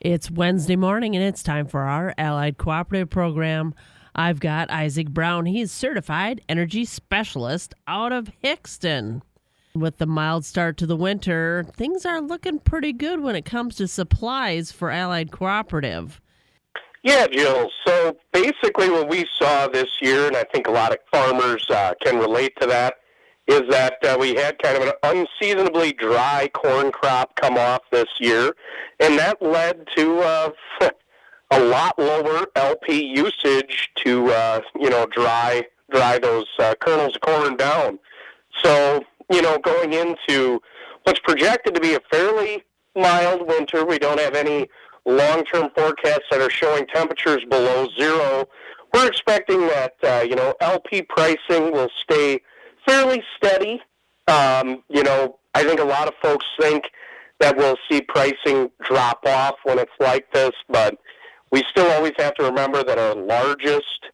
It's Wednesday morning and it's time for our Allied Cooperative program. I've got Isaac Brown. He's certified energy specialist out of Hickston. With the mild start to the winter, things are looking pretty good when it comes to supplies for Allied Cooperative. Yeah, Jill. So basically what we saw this year, and I think a lot of farmers can relate to that, is that we had kind of an unseasonably dry corn crop come off this year, and that led to a lot lower LP usage to, dry those kernels of corn down. So, going into what's projected to be a fairly mild winter, we don't have any long-term forecasts that are showing temperatures below zero. We're expecting that, LP pricing will stay fairly steady. I think a lot of folks think that we'll see pricing drop off when it's like this, but we still always have to remember that our largest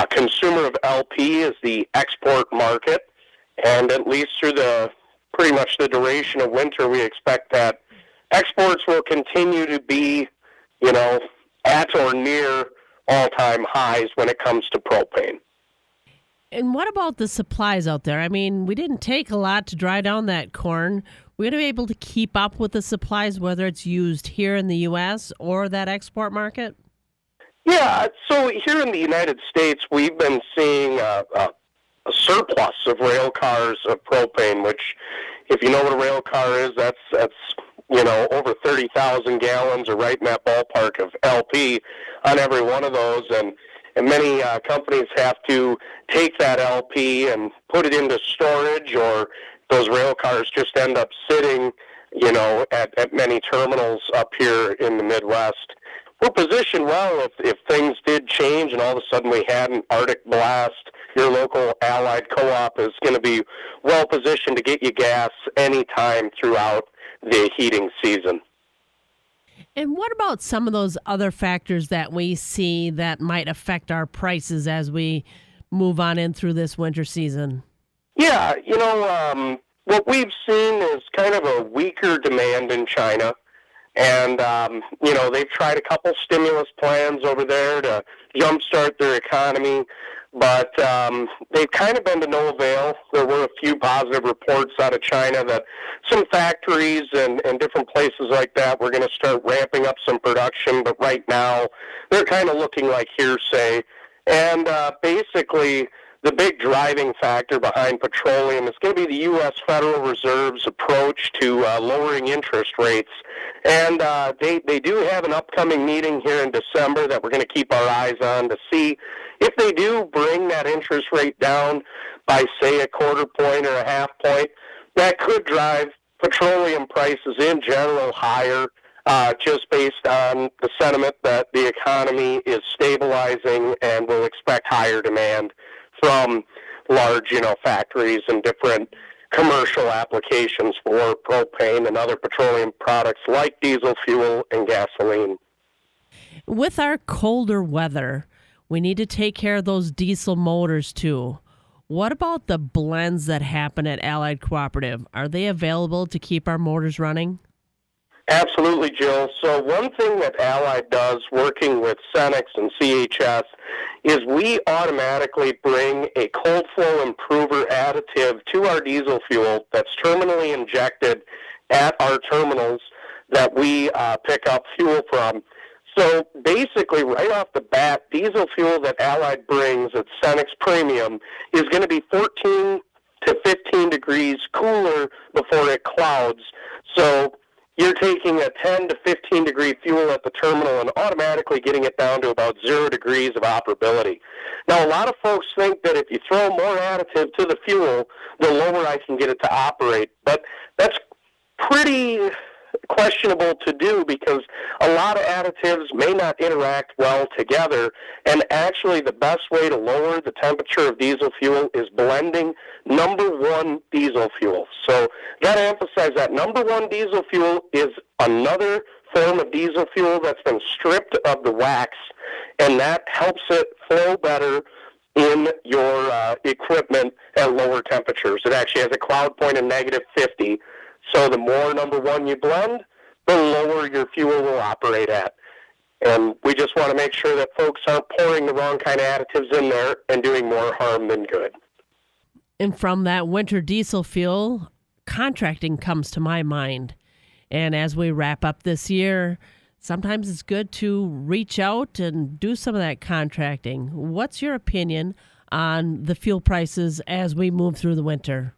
consumer of LP is the export market, and at least through pretty much the duration of winter, we expect that exports will continue to be, at or near all-time highs when it comes to propane. And what about the supplies out there? I mean, we didn't take a lot to dry down that corn. We're going to be able to keep up with the supplies, whether it's used here in the U.S. or that export market? Yeah, so here in the United States, we've been seeing a surplus of rail cars of propane, which, if you know what a rail car is, that's over 30,000 gallons, or right in that ballpark of LP on every one of those, and many companies have to take that LP and put it into storage, or those rail cars just end up sitting, at many terminals up here in the Midwest. We're positioned well if things did change and all of a sudden we had an Arctic blast. Your local Allied Co-op is going to be well positioned to get you gas anytime throughout the heating season. And what about some of those other factors that we see that might affect our prices as we move on in through this winter season? Yeah, what we've seen is kind of a weaker demand in China. And, they've tried a couple stimulus plans over there to jumpstart their economy, but they've kind of been to no avail. There were a few positive reports out of China that some factories and different places like that were going to start ramping up some production, but right now they're kind of looking like hearsay. And basically, the big driving factor behind petroleum is going to be the U.S. Federal Reserve's approach to lowering interest rates. And they do have an upcoming meeting here in December that we're going to keep our eyes on to see if they do bring that interest rate down by, say, a quarter point or a half point. That could drive petroleum prices in general higher, just based on the sentiment that the economy is stabilizing and we'll expect higher demand from large, factories and different commercial applications for propane and other petroleum products like diesel fuel and gasoline. With our colder weather, we need to take care of those diesel motors too. What about the blends that happen at Allied Cooperative? Are they available to keep our motors running? Absolutely, Jill. So one thing that Allied does, working with Cenex and CHS, is we automatically bring a cold flow improver additive to our diesel fuel that's terminally injected at our terminals that we pick up fuel from. So basically, right off the bat, diesel fuel that Allied brings at Cenex Premium is going to be 14 to 15 degrees cooler before it clouds. So you're taking a 10 to 15 degree fuel at the terminal and automatically getting it down to about 0 degrees of operability. Now, a lot of folks think that if you throw more additive to the fuel, the lower I can get it to operate. But that's pretty questionable to do because a lot of additives may not interact well together, and actually the best way to lower the temperature of diesel fuel is blending number one diesel fuel. So got to emphasize that number one diesel fuel is another form of diesel fuel that's been stripped of the WAXX, and that helps it flow better in your equipment at lower temperatures. It actually has a cloud point of -50. So the more number one you blend, the lower your fuel will operate at. And we just want to make sure that folks aren't pouring the wrong kind of additives in there and doing more harm than good. And from that winter diesel fuel, contracting comes to my mind. And as we wrap up this year, sometimes it's good to reach out and do some of that contracting. What's your opinion on the fuel prices as we move through the winter?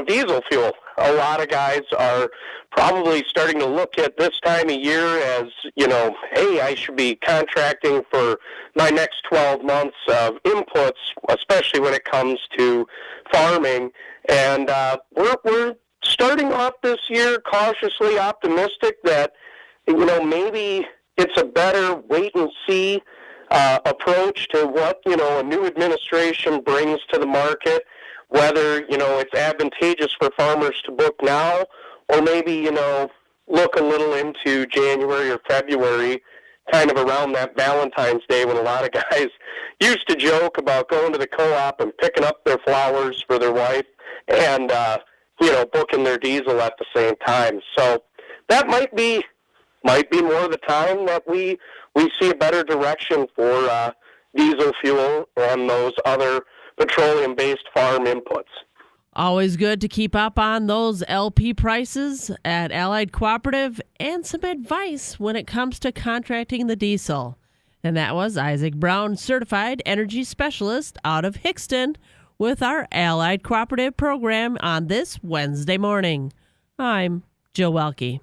Diesel fuel, a lot of guys are probably starting to look at this time of year as, hey, I should be contracting for my next 12 months of inputs, especially when it comes to farming. And we're starting off this year cautiously optimistic that, maybe it's a better wait and see approach to what, a new administration brings to the market, whether, it's advantageous for farmers to book now or maybe, look a little into January or February, kind of around that Valentine's Day when a lot of guys used to joke about going to the co-op and picking up their flowers for their wife and, booking their diesel at the same time. So that might be more the time that we see a better direction for diesel fuel and those other petroleum-based farm inputs. Always good to keep up on those LP prices at Allied Cooperative and some advice when it comes to contracting the diesel. And that was Isaac Brown, Certified Energy Specialist out of Hickston, with our Allied Cooperative program on this Wednesday morning. I'm Jill Welke.